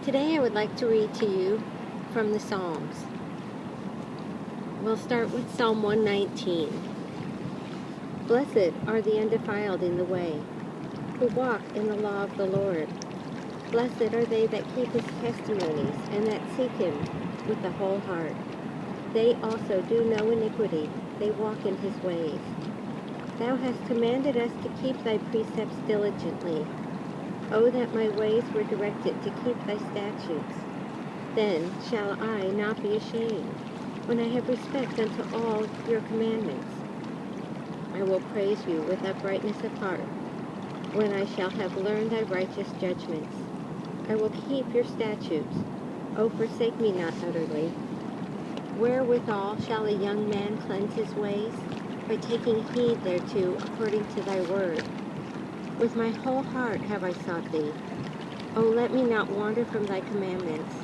Today I would like to read to you from the Psalms. We'll start with Psalm 119. Blessed are the undefiled in the way, who walk in the law of the Lord. Blessed are they that keep his testimonies, and that seek him with the whole heart. They also do no iniquity, they walk in his ways. Thou hast commanded us to keep thy precepts diligently. Oh, that my ways were directed to keep thy statutes. Then shall I not be ashamed, when I have respect unto all your commandments. I will praise you with uprightness of heart, when I shall have learned thy righteous judgments. I will keep your statutes. O forsake me not utterly. Wherewithal shall a young man cleanse his ways? By taking heed thereto according to thy word. With my whole heart have I sought thee. O let me not wander from thy commandments.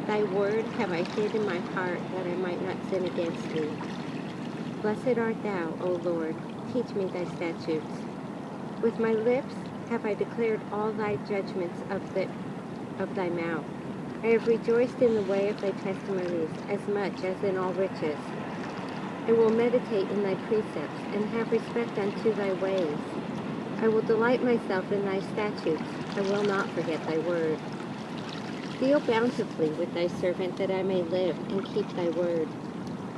Thy word have I hid in my heart, that I might not sin against thee. Blessed art thou, O Lord, teach me thy statutes. With my lips have I declared all thy judgments of thy mouth. I have rejoiced in the way of thy testimonies, as much as in all riches. I will meditate in thy precepts, and have respect unto thy ways. I will delight myself in thy statutes. I will not forget thy word. Deal bountifully with thy servant, that I may live and keep thy word.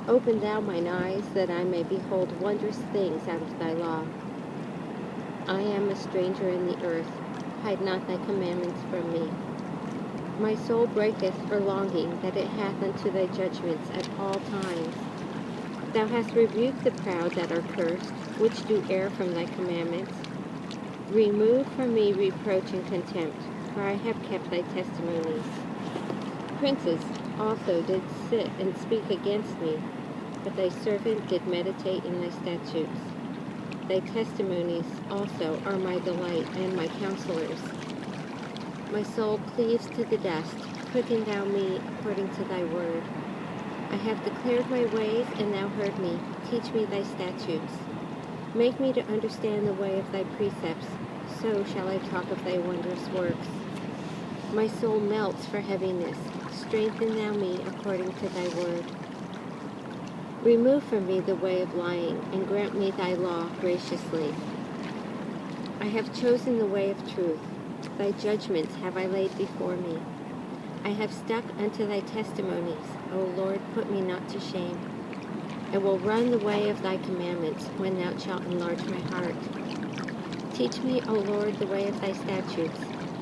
Open thou mine eyes, that I may behold wondrous things out of thy law. I am a stranger in the earth. Hide not thy commandments from me. My soul breaketh for longing, that it hath unto thy judgments at all times. Thou hast rebuked the proud that are cursed, which do err from thy commandments. Remove from me reproach and contempt, for I have kept thy testimonies. Princes also did sit and speak against me, but thy servant did meditate in thy statutes. Thy testimonies also are my delight and my counselors. My soul cleaves to the dust. Quicken thou me according to thy word. I have declared my ways, and thou heard me. Teach me thy statutes. Make me to understand the way of thy precepts. So shall I talk of thy wondrous works. My soul melts for heaviness. Strengthen thou me according to thy word. Remove from me the way of lying, and grant me thy law graciously. I have chosen the way of truth. Thy judgments have I laid before me. I have stuck unto thy testimonies. O Lord, put me not to shame. I will run the way of thy commandments, when thou shalt enlarge my heart. Teach me, O Lord, the way of thy statutes,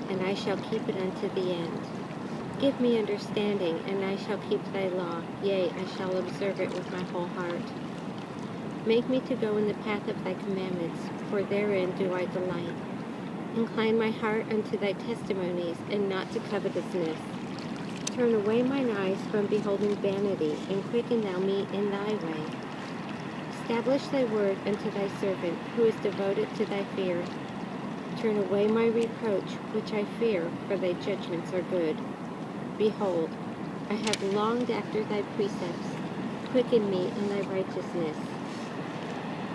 and I shall keep it unto the end. Give me understanding, and I shall keep thy law. Yea, I shall observe it with my whole heart. Make me to go in the path of thy commandments, for therein do I delight. Incline my heart unto thy testimonies, and not to covetousness. Turn away mine eyes from beholding vanity, and quicken thou me in thy way. Establish thy word unto thy servant, who is devoted to thy fear. Turn away my reproach, which I fear, for thy judgments are good. Behold, I have longed after thy precepts. Quicken me in thy righteousness.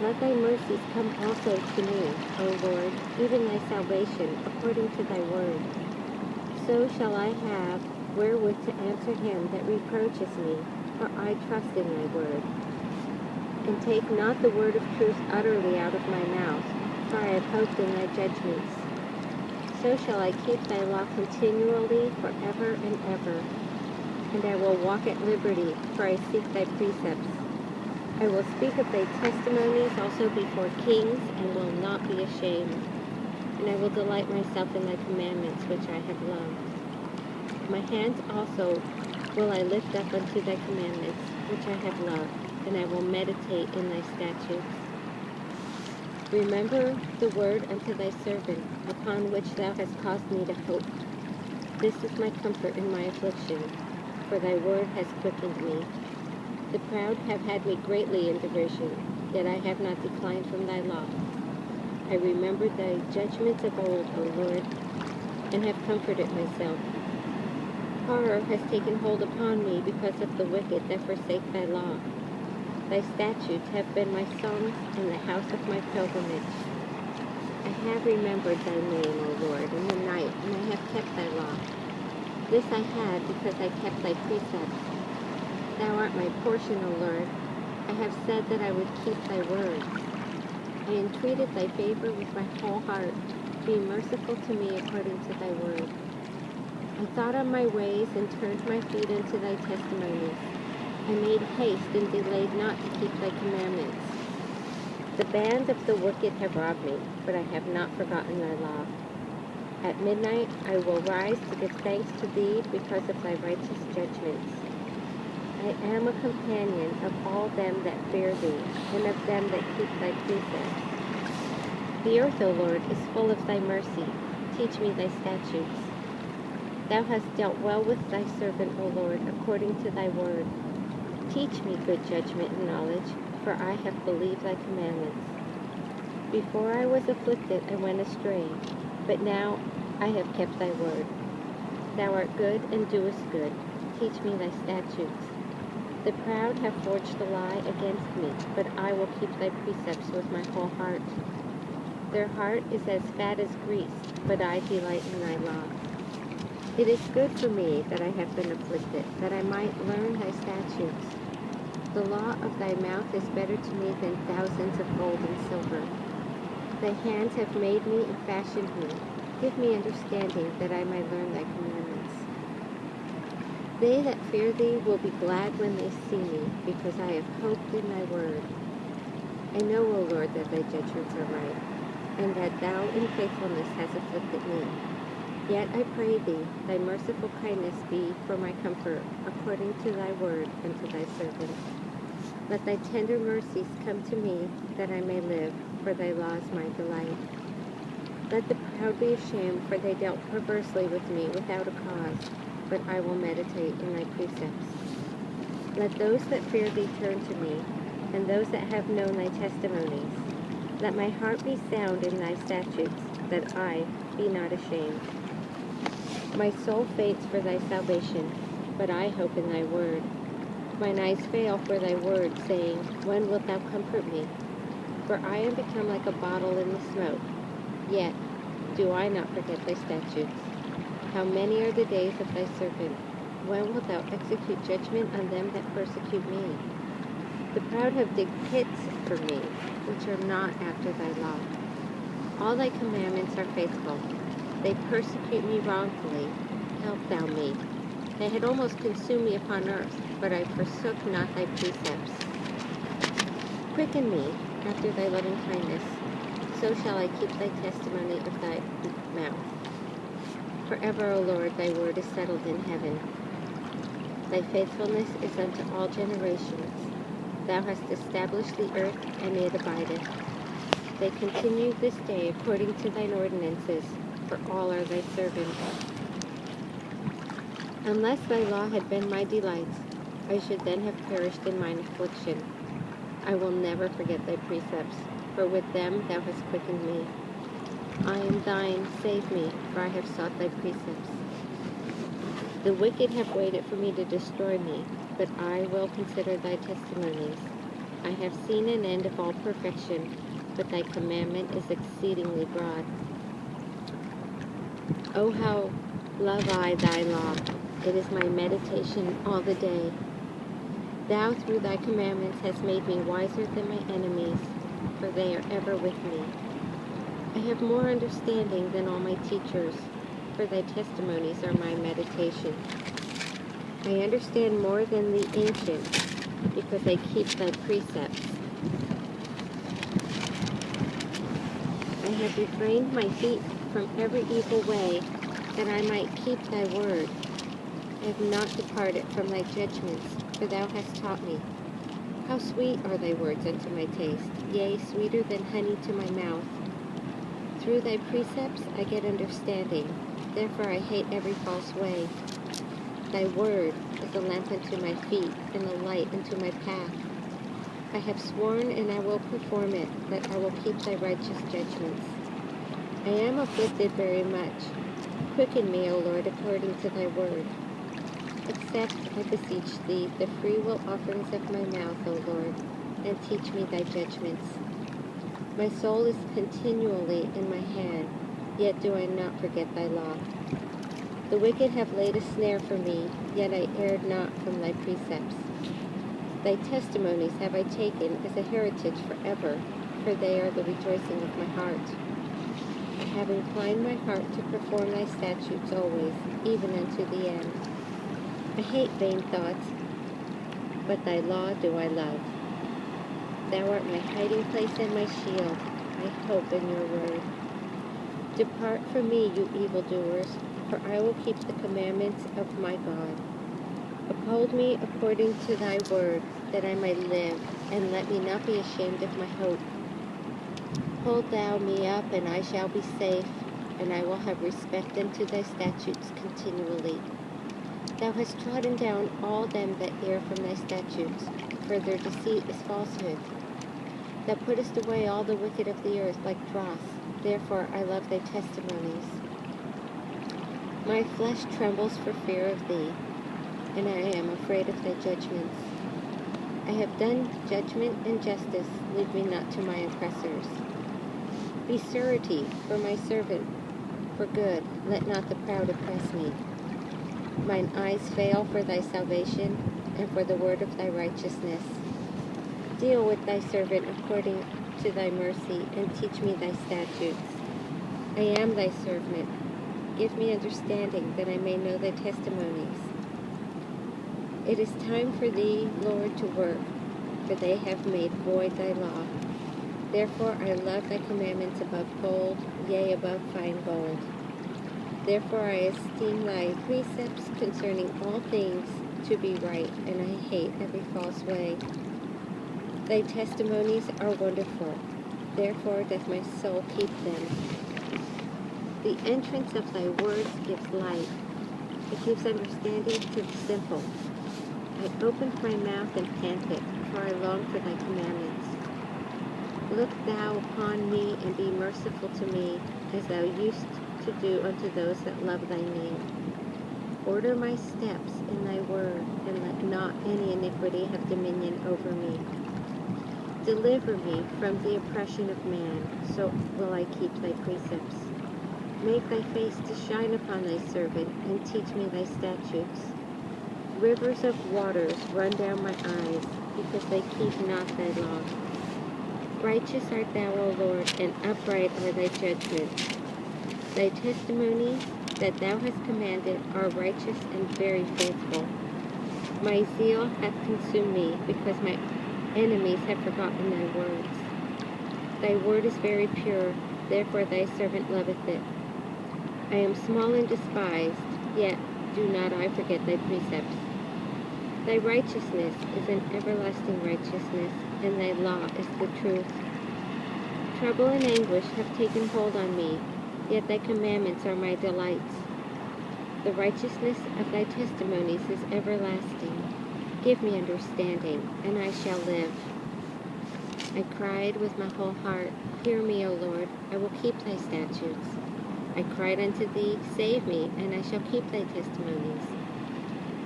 Let thy mercies come also to me, O Lord, even thy salvation, according to thy word. So shall I have wherewith to answer him that reproacheth me, for I trust in thy word. And take not the word of truth utterly out of my mouth, for I have hoped in thy judgments. So shall I keep thy law continually forever and ever. And I will walk at liberty, for I seek thy precepts. I will speak of thy testimonies also before kings, and will not be ashamed. And I will delight myself in thy commandments, which I have loved. My hands also will I lift up unto thy commandments, which I have loved, and I will meditate in thy statutes. Remember the word unto thy servant, upon which thou hast caused me to hope. This is my comfort in my affliction, for thy word has quickened me. The proud have had me greatly in derision, yet I have not declined from thy law. I remembered thy judgments of old, O Lord, and have comforted myself. Horror has taken hold upon me because of the wicked that forsake thy law. Thy statutes have been my songs in the house of my pilgrimage. I have remembered thy name, O Lord, in the night, and I have kept thy law. This I had because I kept thy precepts. Thou art my portion, O Lord. I have said that I would keep thy word. I entreated thy favor with my whole heart. Be merciful to me according to thy word. I thought on my ways and turned my feet into thy testimonies. I made haste and delayed not to keep thy commandments. The band of the wicked have robbed me, but I have not forgotten thy law. At midnight I will rise to give thanks to thee because of thy righteous judgments. I am a companion of all them that fear thee, and of them that keep thy precepts. The earth, O Lord, is full of thy mercy. Teach me thy statutes. Thou hast dealt well with thy servant, O Lord, according to thy word. Teach me good judgment and knowledge, for I have believed thy commandments. Before I was afflicted, I went astray, but now I have kept thy word. Thou art good and doest good. Teach me thy statutes. The proud have forged a lie against me, but I will keep thy precepts with my whole heart. Their heart is as fat as grease, but I delight in thy law. It is good for me that I have been afflicted, that I might learn thy statutes. The law of thy mouth is better to me than thousands of gold and silver. Thy hands have made me and fashioned me. Give me understanding, that I may learn thy commandments. They that fear thee will be glad when they see me, because I have hoped in thy word. I know, O Lord, that thy judgments are right, and that thou in faithfulness hast afflicted me. Yet I pray thee, thy merciful kindness be for my comfort, according to thy word and to thy servant. Let thy tender mercies come to me, that I may live, for thy law is my delight. Let the proud be ashamed, for they dealt perversely with me without a cause, but I will meditate in thy precepts. Let those that fear thee turn to me, and those that have known thy testimonies. Let my heart be sound in thy statutes, that I be not ashamed. My soul faints for thy salvation, but I hope in thy word. Mine eyes fail for thy word, saying, when wilt thou comfort me? For I am become like a bottle in the smoke. Yet do I not forget thy statutes. How many are the days of thy servant? When wilt thou execute judgment on them that persecute me? The proud have digged pits for me, which are not after thy law. All thy commandments are faithful. They persecute me wrongfully. Help thou me. They had almost consumed me upon earth, but I forsook not thy precepts. Quicken me after thy loving kindness, so shall I keep thy testimony of thy mouth. Forever, O Lord, thy word is settled in heaven. Thy faithfulness is unto all generations. Thou hast established the earth, and it abideth. They continue this day according to thine ordinances, for all are thy servants. Unless thy law had been my delights, I should then have perished in mine affliction. I will never forget thy precepts, for with them thou hast quickened me. I am thine, save me, for I have sought thy precepts. The wicked have waited for me to destroy me, but I will consider thy testimonies. I have seen an end of all perfection, but thy commandment is exceedingly broad. O how love I thy law! It is my meditation all the day. Thou through thy commandments hast made me wiser than my enemies, for they are ever with me. I have more understanding than all my teachers, for thy testimonies are my meditation. I understand more than the ancients, because I keep thy precepts. I have refrained my feet from every evil way, that I might keep thy word. I have not departed from thy judgments, for thou hast taught me. How sweet are thy words unto my taste, yea, sweeter than honey to my mouth. Through thy precepts I get understanding, therefore I hate every false way. Thy word is a lamp unto my feet, and a light unto my path. I have sworn, and I will perform it, that I will keep thy righteous judgments. I am afflicted very much. Quicken me, O Lord, according to thy word. Accept, I beseech thee, the freewill offerings of my mouth, O Lord, and teach me thy judgments. My soul is continually in my hand, yet do I not forget thy law. The wicked have laid a snare for me, yet I erred not from thy precepts. Thy testimonies have I taken as a heritage forever, for they are the rejoicing of my heart. I have inclined my heart to perform thy statutes always, even unto the end. I hate vain thoughts, but thy law do I love. Thou art my hiding place and my shield. I hope in your word. Depart from me, you evildoers, for I will keep the commandments of my God. Uphold me according to thy word, that I may live, and let me not be ashamed of my hope. Hold thou me up, and I shall be safe, and I will have respect unto thy statutes continually. Thou hast trodden down all them that err from thy statutes, for their deceit is falsehood. Thou puttest away all the wicked of the earth like dross. Therefore I love thy testimonies. My flesh trembles for fear of thee, and I am afraid of thy judgments. I have done judgment and justice. Lead me not to my oppressors. Be surety for my servant for good. Let not the proud oppress me. Mine eyes fail for thy salvation, and for the word of thy righteousness. Deal with thy servant according to thy mercy, and teach me thy statutes. I am thy servant. Give me understanding, that I may know thy testimonies. It is time for thee, Lord, to work, for they have made void thy law. Therefore I love thy commandments above gold, yea, above fine gold. Therefore I esteem thy precepts concerning all things to be right, and I hate every false way. Thy testimonies are wonderful. Therefore doth my soul keep them. The entrance of thy words gives light. It gives understanding to the simple. I opened my mouth and panted, for I long for thy commandments. Look thou upon me, and be merciful to me, as thou used to do unto those that love thy name. Order my steps in thy word, and let not any iniquity have dominion over me. Deliver me from the oppression of man, so will I keep thy precepts. Make thy face to shine upon thy servant, and teach me thy statutes. Rivers of waters run down my eyes, because they keep not thy law. Righteous art thou, O Lord, and upright are thy judgments. Thy testimonies that thou hast commanded are righteous and very faithful. My zeal hath consumed me, because my enemies have forgotten thy words. Thy word is very pure, therefore thy servant loveth it. I am small and despised, yet do not I forget thy precepts. Thy righteousness is an everlasting righteousness, and thy law is the truth. Trouble and anguish have taken hold on me, yet thy commandments are my delights. The righteousness of thy testimonies is everlasting. Give me understanding, and I shall live. I cried with my whole heart, Hear me, O Lord, I will keep thy statutes. I cried unto thee, Save me, and I shall keep thy testimonies.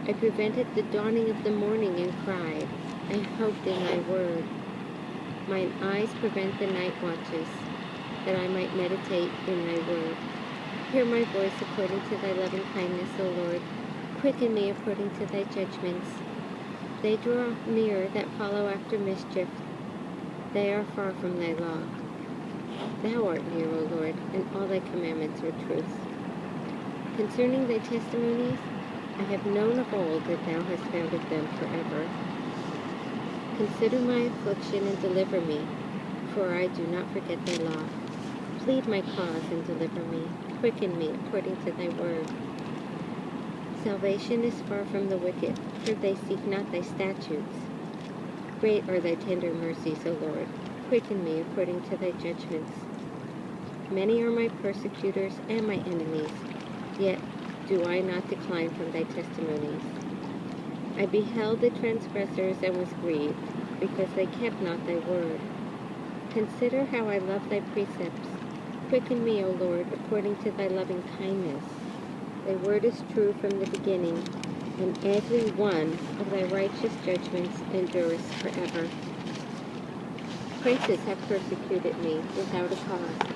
I prevented the dawning of the morning and cried. I hoped in thy word. Mine eyes prevent the night watches, that I might meditate in thy word. Hear my voice according to thy loving kindness, O Lord. Quicken me according to thy judgments. They draw near that follow after mischief. They are far from thy law. Thou art near, O Lord, and all thy commandments are truth. Concerning thy testimonies, I have known of old that thou hast founded them forever. Consider my affliction and deliver me, for I do not forget thy law. Plead my cause and deliver me. Quicken me according to thy word. Salvation is far from the wicked, for they seek not thy statutes. Great are thy tender mercies, O Lord. Quicken me according to thy judgments. Many are my persecutors and my enemies, yet do I not decline from thy testimonies. I beheld the transgressors and was grieved, because they kept not thy word. Consider how I love thy precepts. Quicken me, O Lord, according to thy loving kindness. Thy word is true from the beginning, and every one of thy righteous judgments endures forever. Princes have persecuted me without a cause,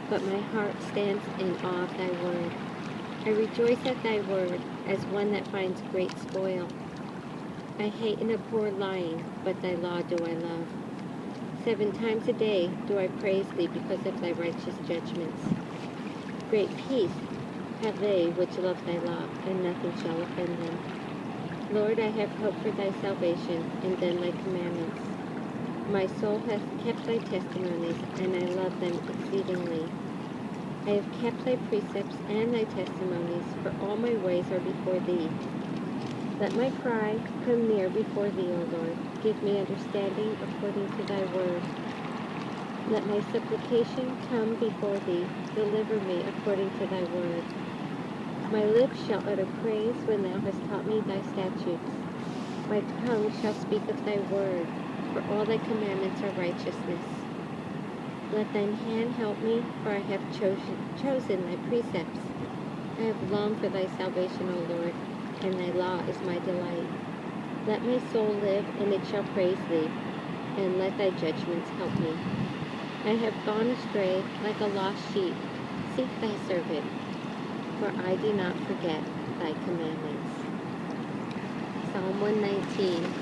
but my heart stands in awe of thy word. I rejoice at thy word as one that finds great spoil. I hate and abhor lying, but thy law do I love. 7 times a day do I praise thee because of thy righteous judgments. Great peace have they which love thy law, and nothing shall offend them. Lord, I have hope for thy salvation, and done thy commandments. My soul hath kept thy testimonies, and I love them exceedingly. I have kept thy precepts and thy testimonies, for all my ways are before thee. Let my cry come near before thee, O Lord. Give me understanding according to thy word. Let my supplication come before thee. Deliver me according to thy word. My lips shall utter praise when thou hast taught me thy statutes. My tongue shall speak of thy word, for all thy commandments are righteousness. Let thine hand help me, for I have chosen thy precepts. I have longed for thy salvation, O Lord, and thy law is my delight. Let my soul live, and it shall praise thee, and let thy judgments help me. I have gone astray like a lost sheep. Seek thy servant, for I do not forget thy commandments. Psalm 119.